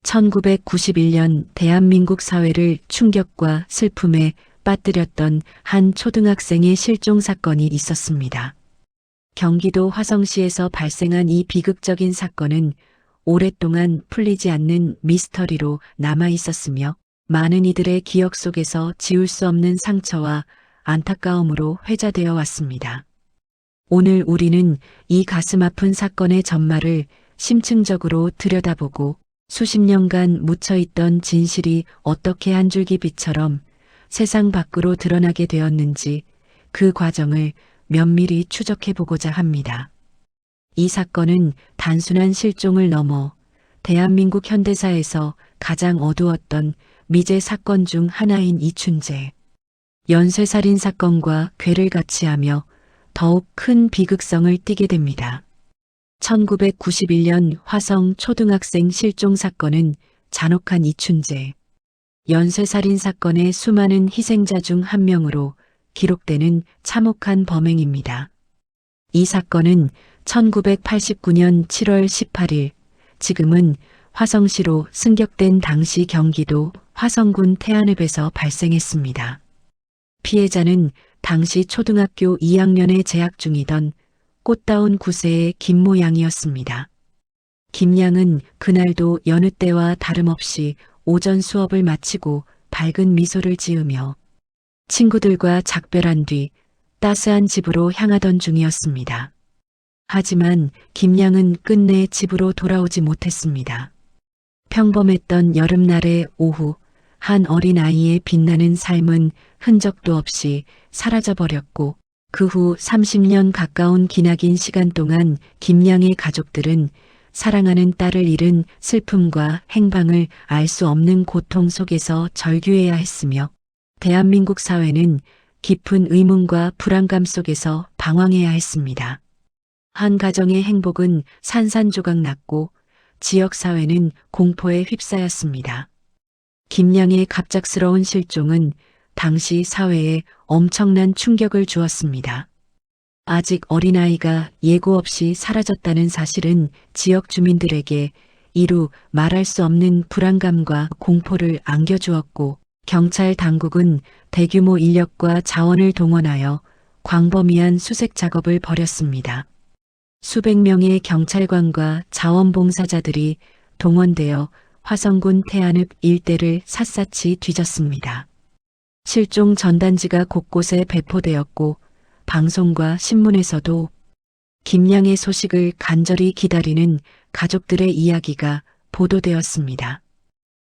1991년 대한민국 사회를 충격과 슬픔에 빠뜨렸던 한 초등학생의 실종 사건이 있었습니다. 경기도 화성시에서 발생한 이 비극적인 사건은 오랫동안 풀리지 않는 미스터리로 남아 있었으며 많은 이들의 기억 속에서 지울 수 없는 상처와 안타까움으로 회자되어 왔습니다. 오늘 우리는 이 가슴 아픈 사건의 전말을 심층적으로 들여다보고 수십 년간 묻혀있던 진실이 어떻게 한 줄기 빛처럼 세상 밖으로 드러나게 되었는지 그 과정을 면밀히 추적해보고자 합니다. 이 사건은 단순한 실종을 넘어 대한민국 현대사에서 가장 어두웠던 미제 사건 중 하나인 이춘재 연쇄살인 사건과 궤를 같이 하며 더욱 큰 비극성을 띠게 됩니다. 1991년 화성 초등학생 실종 사건은 잔혹한 이춘재 연쇄살인 사건의 수많은 희생자 중 한 명으로 기록되는 참혹한 범행입니다. 이 사건은 1989년 7월 18일, 지금은 화성시로 승격된 당시 경기도 화성군 태안읍에서 발생했습니다. 피해자는 당시 초등학교 2학년에 재학 중이던 꽃다운 9세의 김모 양이었습니다. 김 양은 그날도 여느 때와 다름없이 오전 수업을 마치고 밝은 미소를 지으며 친구들과 작별한 뒤 따스한 집으로 향하던 중이었습니다. 하지만 김 양은 끝내 집으로 돌아오지 못했습니다. 평범했던 여름날의 오후, 한 어린아이의 빛나는 삶은 흔적도 없이 사라져버렸고 그 후 30년 가까운 기나긴 시간 동안 김 양의 가족들은 사랑하는 딸을 잃은 슬픔과 행방을 알 수 없는 고통 속에서 절규해야 했으며 대한민국 사회는 깊은 의문과 불안감 속에서 방황해야 했습니다. 한 가정의 행복은 산산조각 났고 지역사회는 공포에 휩싸였습니다. 김 양의 갑작스러운 실종은 당시 사회에 엄청난 충격을 주었습니다. 아직 어린아이가 예고 없이 사라졌다는 사실은 지역 주민들에게 이루 말할 수 없는 불안감과 공포를 안겨주었고 경찰 당국은 대규모 인력과 자원을 동원하여 광범위한 수색 작업을 벌였습니다. 수백 명의 경찰관과 자원봉사자들이 동원되어 화성군 태안읍 일대를 샅샅이 뒤졌습니다. 실종 전단지가 곳곳에 배포되었고 방송과 신문에서도 김 양의 소식을 간절히 기다리는 가족들의 이야기가 보도되었습니다.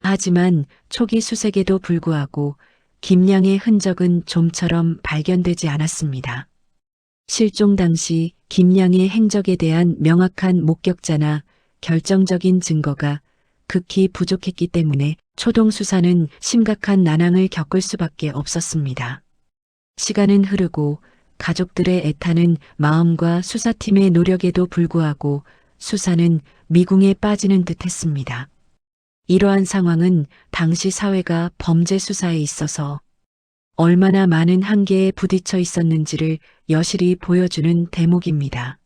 하지만 초기 수색에도 불구하고 김 양의 흔적은 좀처럼 발견되지 않았습니다. 실종 당시 김 양의 행적에 대한 명확한 목격자나 결정적인 증거가 극히 부족했기 때문에 초동 수사는 심각한 난항을 겪을 수밖에 없었습니다. 시간은 흐르고 가족들의 애타는 마음과 수사팀의 노력에도 불구하고 수사는 미궁에 빠지는 듯했습니다. 이러한 상황은 당시 사회가 범죄 수사에 있어서 얼마나 많은 한계에 부딪혀 있었는지를 여실히 보여주는 대목입니다.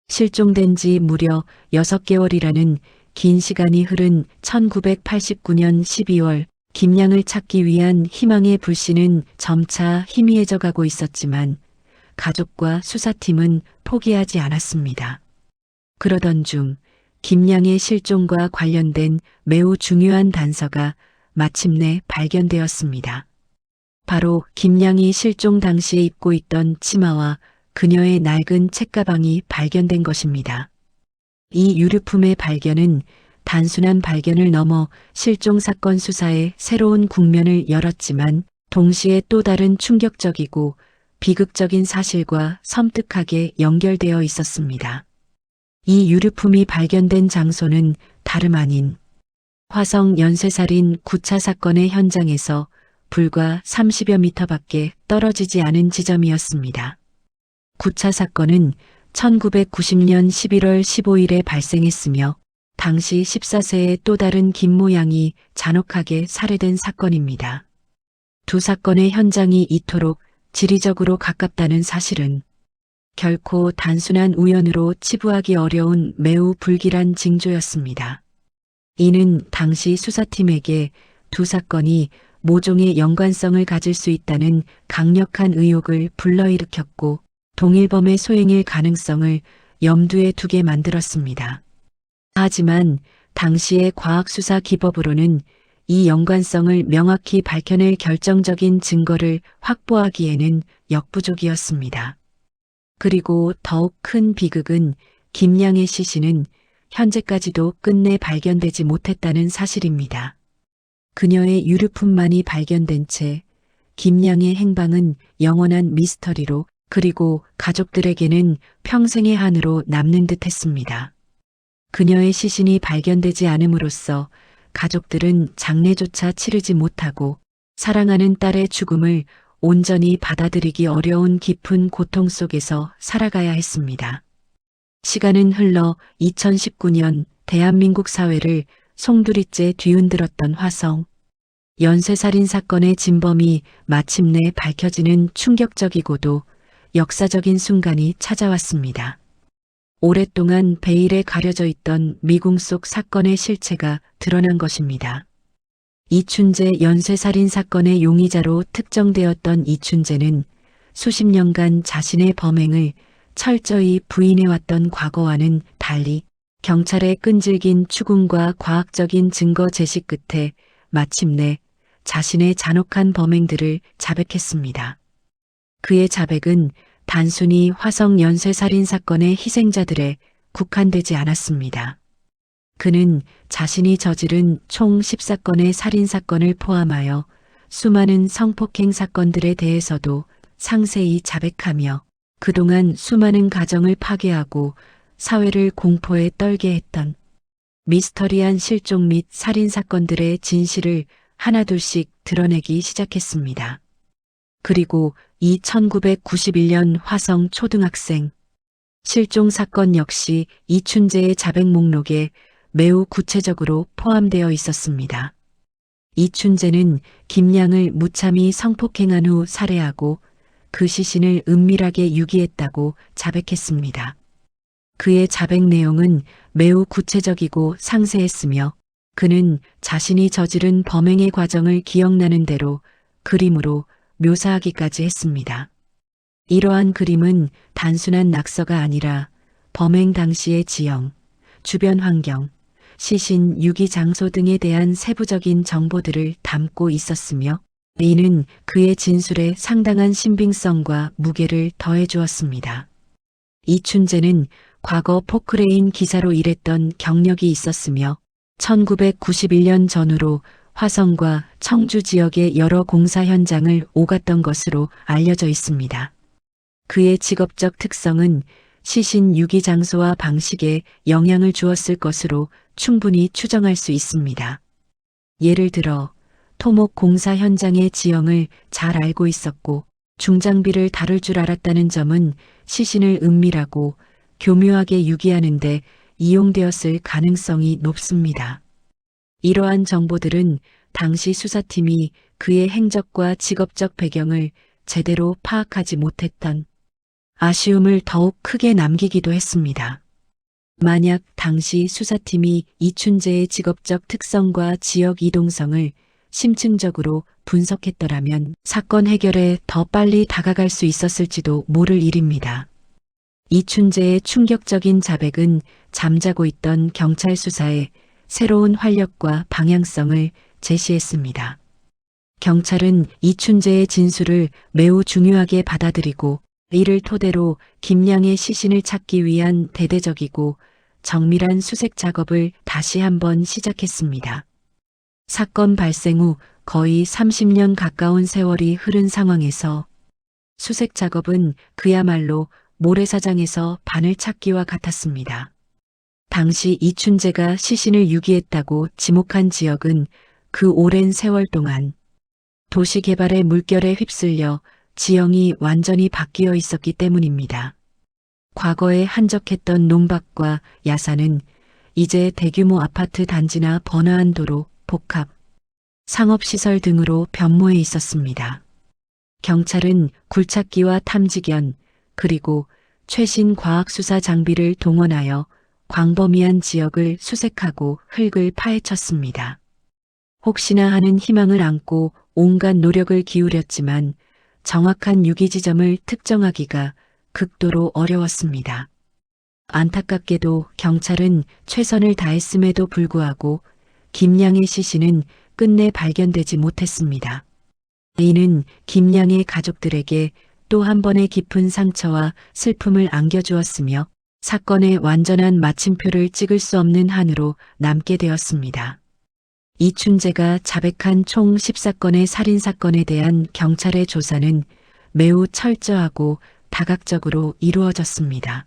실종된 지 무려 6개월이라는 긴 시간이 흐른 1989년 12월 김 양을 찾기 위한 희망의 불씨는 점차 희미해져 가고 있었지만 가족과 수사팀은 포기하지 않았습니다. 그러던 중 김 양의 실종과 관련된 매우 중요한 단서가 마침내 발견되었습니다. 바로 김 양이 실종 당시에 입고 있던 치마와 그녀의 낡은 책가방이 발견된 것입니다. 이 유류품의 발견은 단순한 발견을 넘어 실종 사건 수사의 새로운 국면을 열었지만 동시에 또 다른 충격적이고 비극적인 사실과 섬뜩하게 연결되어 있었습니다. 이 유류품이 발견된 장소는 다름 아닌 화성 연쇄살인 9차 사건의 현장에서 불과 30여 미터 밖에 떨어지지 않은 지점이었습니다. 9차 사건은 1990년 11월 15일에 발생했으며 당시 14세의 또 다른 김모 양이 잔혹하게 살해된 사건입니다. 두 사건의 현장이 이토록 지리적으로 가깝다는 사실은 결코 단순한 우연으로 치부하기 어려운 매우 불길한 징조였습니다. 이는 당시 수사팀에게 두 사건이 모종의 연관성을 가질 수 있다는 강력한 의혹을 불러일으켰고 동일범의 소행일 가능성을 염두에 두게 만들었습니다. 하지만 당시의 과학수사 기법으로는 이 연관성을 명확히 밝혀낼 결정적인 증거를 확보하기에는 역부족이었습니다. 그리고 더욱 큰 비극은 김양의 시신은 현재까지도 끝내 발견되지 못했다는 사실입니다. 그녀의 유류품만이 발견된 채 김양의 행방은 영원한 미스터리로 그리고 가족들에게는 평생의 한으로 남는 듯 했습니다. 그녀의 시신이 발견되지 않음으로써 가족들은 장례조차 치르지 못하고 사랑하는 딸의 죽음을 온전히 받아들이기 어려운 깊은 고통 속에서 살아가야 했습니다. 시간은 흘러 2019년 대한민국 사회를 송두리째 뒤흔들었던 화성 연쇄살인 사건의 진범이 마침내 밝혀지는 충격적이고도 역사적인 순간이 찾아왔습니다. 오랫동안 베일에 가려져 있던 미궁 속 사건의 실체가 드러난 것입니다. 이춘재 연쇄살인 사건의 용의자로 특정되었던 이춘재는 수십 년간 자신의 범행을 철저히 부인해왔던 과거와는 달리 경찰의 끈질긴 추궁과 과학적인 증거 제시 끝에 마침내 자신의 잔혹한 범행들을 자백했습니다. 그의 자백은 단순히 화성 연쇄살인 사건의 희생자들에 국한되지 않았습니다. 그는 자신이 저지른 총 10사건의 살인사건을 포함하여 수많은 성폭행 사건들에 대해서도 상세히 자백하며 그동안 수많은 가정을 파괴하고 사회를 공포에 떨게 했던 미스터리한 실종 및 살인사건들의 진실을 하나둘씩 드러내기 시작했습니다. 그리고 이 1991년 화성 초등학생 실종 사건 역시 이춘재의 자백 목록에 매우 구체적으로 포함되어 있었습니다. 이춘재는 김양을 무참히 성폭행한 후 살해하고 그 시신을 은밀하게 유기했다고 자백했습니다. 그의 자백 내용은 매우 구체적이고 상세했으며 그는 자신이 저지른 범행의 과정을 기억나는 대로 그림으로 묘사하기까지 했습니다. 이러한 그림은 단순한 낙서가 아니라 범행 당시의 지형, 주변 환경, 시신 유기 장소 등에 대한 세부적인 정보들을 담고 있었으며 이는 그의 진술에 상당한 신빙성과 무게를 더해 주었습니다. 이춘재는 과거 포크레인 기사로 일했던 경력이 있었으며 1991년 전후로 화성과 청주 지역의 여러 공사 현장을 오갔던 것으로 알려져 있습니다. 그의 직업적 특성은 시신 유기 장소와 방식에 영향을 주었을 것으로 충분히 추정할 수 있습니다. 예를 들어 토목 공사 현장의 지형을 잘 알고 있었고 중장비를 다룰 줄 알았다는 점은 시신을 은밀하고 교묘하게 유기하는 데 이용되었을 가능성이 높습니다. 이러한 정보들은 당시 수사팀이 그의 행적과 직업적 배경을 제대로 파악하지 못했던 아쉬움을 더욱 크게 남기기도 했습니다. 만약 당시 수사팀이 이춘재의 직업적 특성과 지역 이동성을 심층적으로 분석했더라면 사건 해결에 더 빨리 다가갈 수 있었을지도 모를 일입니다. 이춘재의 충격적인 자백은 잠자고 있던 경찰 수사에 새로운 활력과 방향성을 제시했습니다. 경찰은 이춘재의 진술을 매우 중요하게 받아들이고 이를 토대로 김양의 시신을 찾기 위한 대대적이고 정밀한 수색 작업을 다시 한번 시작했습니다. 사건 발생 후 거의 30년 가까운 세월이 흐른 상황에서 수색 작업은 그야말로 모래사장에서 바늘 찾기와 같았습니다. 당시 이춘재가 시신을 유기했다고 지목한 지역은 그 오랜 세월 동안 도시 개발의 물결에 휩쓸려 지형이 완전히 바뀌어 있었기 때문입니다. 과거에 한적했던 논밭과 야산은 이제 대규모 아파트 단지나 번화한 도로, 복합, 상업시설 등으로 변모해 있었습니다. 경찰은 굴착기와 탐지견, 그리고 최신 과학수사 장비를 동원하여 광범위한 지역을 수색하고 흙을 파헤쳤습니다. 혹시나 하는 희망을 안고 온갖 노력을 기울였지만 정확한 유기 지점을 특정하기가 극도로 어려웠습니다. 안타깝게도 경찰은 최선을 다했음에도 불구하고 김양의 시신은 끝내 발견되지 못했습니다. 이는 김양의 가족들에게 또 한 번의 깊은 상처와 슬픔을 안겨주었으며 사건의 완전한 마침표를 찍을 수 없는 한으로 남게 되었습니다. 이춘재가 자백한 총 14건의 살인사건에 대한 경찰의 조사는 매우 철저하고 다각적으로 이루어졌습니다.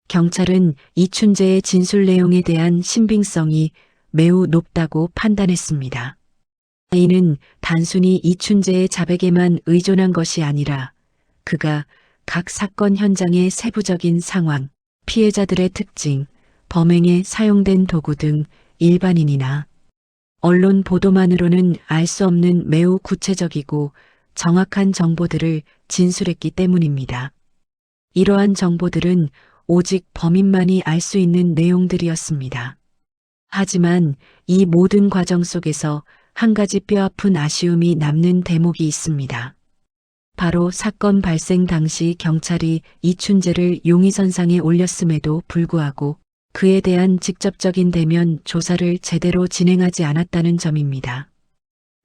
경찰은 이춘재의 진술 내용에 대한 신빙성이 매우 높다고 판단했습니다. 이는 단순히 이춘재의 자백에만 의존한 것이 아니라 그가 각 사건 현장의 세부적인 상황, 피해자들의 특징, 범행에 사용된 도구 등 일반인이나 언론 보도만으로는 알 수 없는 매우 구체적이고 정확한 정보들을 진술했기 때문입니다. 이러한 정보들은 오직 범인만이 알 수 있는 내용들이었습니다. 하지만 이 모든 과정 속에서 한 가지 뼈아픈 아쉬움이 남는 대목이 있습니다. 바로 사건 발생 당시 경찰이 이춘재를 용의선상에 올렸음에도 불구하고 그에 대한 직접적인 대면 조사를 제대로 진행하지 않았다는 점입니다.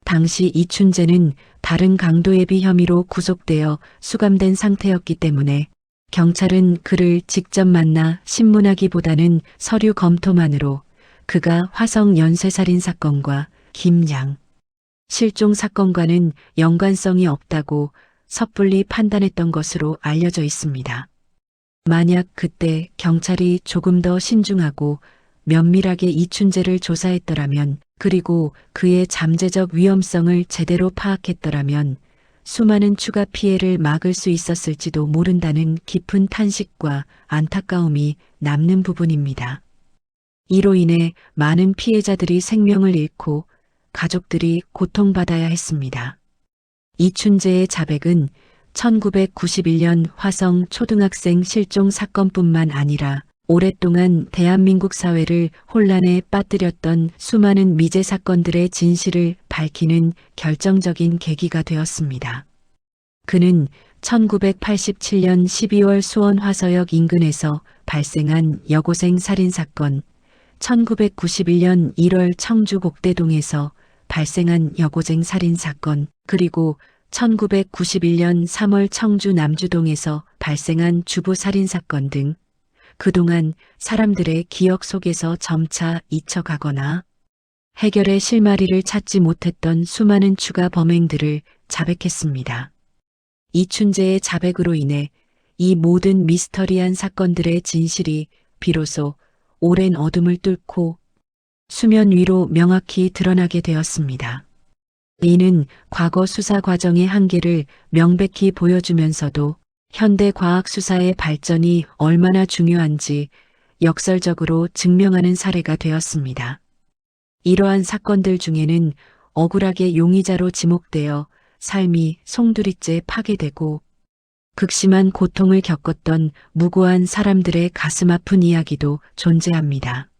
당시 이춘재는 다른 강도예비 혐의로 구속되어 수감된 상태였기 때문에 경찰은 그를 직접 만나 신문하기보다는 서류 검토만으로 그가 화성 연쇄살인 사건과 김양 실종 사건과는 연관성이 없다고 섣불리 판단했던 것으로 알려져 있습니다. 만약 그때 경찰이 조금 더 신중하고 면밀하게 이춘재를 조사했더라면 그리고 그의 잠재적 위험성을 제대로 파악했더라면 수많은 추가 피해를 막을 수 있었을지도 모른다는 깊은 탄식과 안타까움이 남는 부분입니다. 이로 인해 많은 피해자들이 생명을 잃고 가족들이 고통받아야 했습니다. 이춘재의 자백은 1991년 화성 초등학생 실종 사건뿐만 아니라 오랫동안 대한민국 사회를 혼란에 빠뜨렸던 수많은 미제 사건들의 진실을 밝히는 결정적인 계기가 되었습니다. 그는 1987년 12월 수원 화서역 인근에서 발생한 여고생 살인사건, 1991년 1월 청주 곡대동에서 발생한 여고생 살인사건, 그리고 1991년 3월 청주 남주동에서 발생한 주부 살인사건 등 그동안 사람들의 기억 속에서 점차 잊혀가거나 해결의 실마리를 찾지 못했던 수많은 추가 범행들을 자백했습니다. 이춘재의 자백으로 인해 이 모든 미스터리한 사건들의 진실이 비로소 오랜 어둠을 뚫고 수면 위로 명확히 드러나게 되었습니다. 이는 과거 수사 과정의 한계를 명백히 보여주면서도 현대 과학 수사의 발전이 얼마나 중요한지 역설적으로 증명하는 사례가 되었습니다. 이러한 사건들 중에는 억울하게 용의자로 지목되어 삶이 송두리째 파괴되고 극심한 고통을 겪었던 무고한 사람들의 가슴 아픈 이야기도 존재합니다.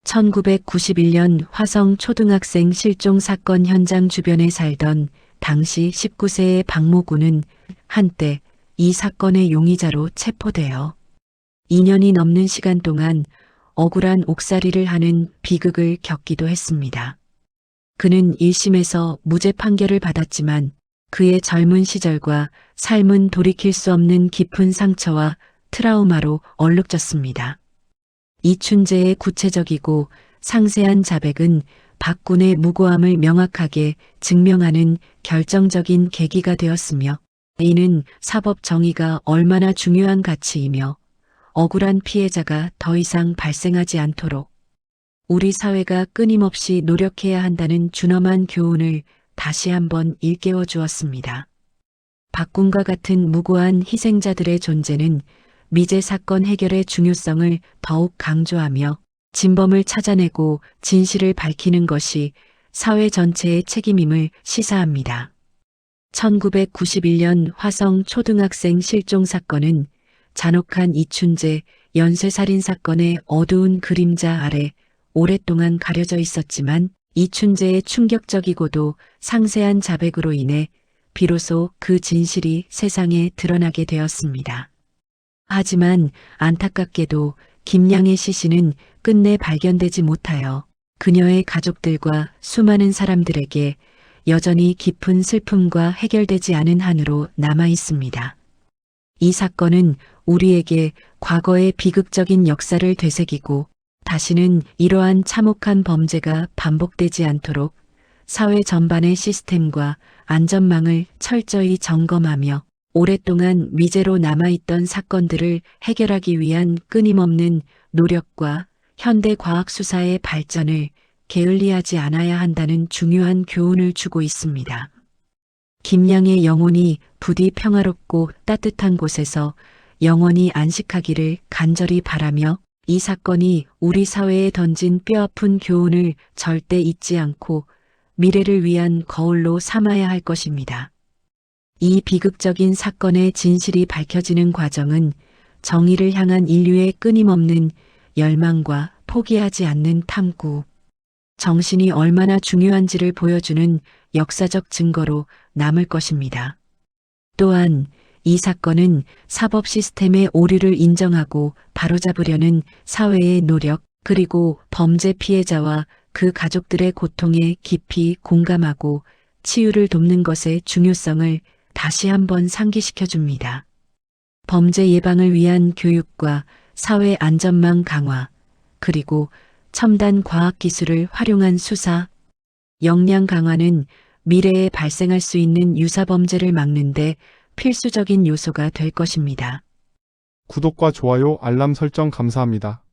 1991년 화성 초등학생 실종 사건 현장 주변에 살던 당시 19세의 박모군은 한때 이 사건의 용의자로 체포되어 2년이 넘는 시간 동안 억울한 옥살이를 하는 비극을 겪기도 했습니다. 그는 1심에서 무죄 판결을 받았지만 그의 젊은 시절과 삶은 돌이킬 수 없는 깊은 상처와 트라우마로 얼룩졌습니다. 이춘재의 구체적이고 상세한 자백은 박군의 무고함을 명확하게 증명하는 결정적인 계기가 되었으며 이는 사법 정의가 얼마나 중요한 가치이며 억울한 피해자가 더 이상 발생하지 않도록 우리 사회가 끊임없이 노력해야 한다는 준엄한 교훈을 다시 한번 일깨워 주었습니다. 박군과 같은 무고한 희생자들의 존재는 미제 사건 해결의 중요성을 더욱 강조하며 진범을 찾아내고 진실을 밝히는 것이 사회 전체의 책임임을 시사합니다. 1991년 화성 초등학생 실종 사건은 잔혹한 이춘재, 연쇄살인 사건의 어두운 그림자 아래 오랫동안 가려져 있었지만 이춘재의 충격적이고도 상세한 자백으로 인해 비로소 그 진실이 세상에 드러나게 되었습니다. 하지만 안타깝게도 김양의 시신은 끝내 발견되지 못하여 그녀의 가족들과 수많은 사람들에게 여전히 깊은 슬픔과 해결되지 않은 한으로 남아 있습니다. 이 사건은 우리에게 과거의 비극적인 역사를 되새기고 다시는 이러한 참혹한 범죄가 반복되지 않도록 사회 전반의 시스템과 안전망을 철저히 점검하며 오랫동안 미제로 남아있던 사건들을 해결하기 위한 끊임없는 노력과 현대 과학 수사의 발전을 게을리하지 않아야 한다는 중요한 교훈을 주고 있습니다. 김양의 영혼이 부디 평화롭고 따뜻한 곳에서 영원히 안식하기를 간절히 바라며 이 사건이 우리 사회에 던진 뼈아픈 교훈을 절대 잊지 않고 미래를 위한 거울로 삼아야 할 것입니다. 이 비극적인 사건의 진실이 밝혀지는 과정은 정의를 향한 인류의 끊임없는 열망과 포기하지 않는 탐구, 정신이 얼마나 중요한지를 보여주는 역사적 증거로 남을 것입니다. 또한 이 사건은 사법 시스템의 오류를 인정하고 바로잡으려는 사회의 노력, 그리고 범죄 피해자와 그 가족들의 고통에 깊이 공감하고 치유를 돕는 것의 중요성을 다시 한번 상기시켜 줍니다. 범죄 예방을 위한 교육과 사회 안전망 강화, 그리고 첨단 과학 기술을 활용한 수사, 역량 강화는 미래에 발생할 수 있는 유사범죄를 막는 데 필수적인 요소가 될 것입니다. 구독과 좋아요, 알람 설정 감사합니다.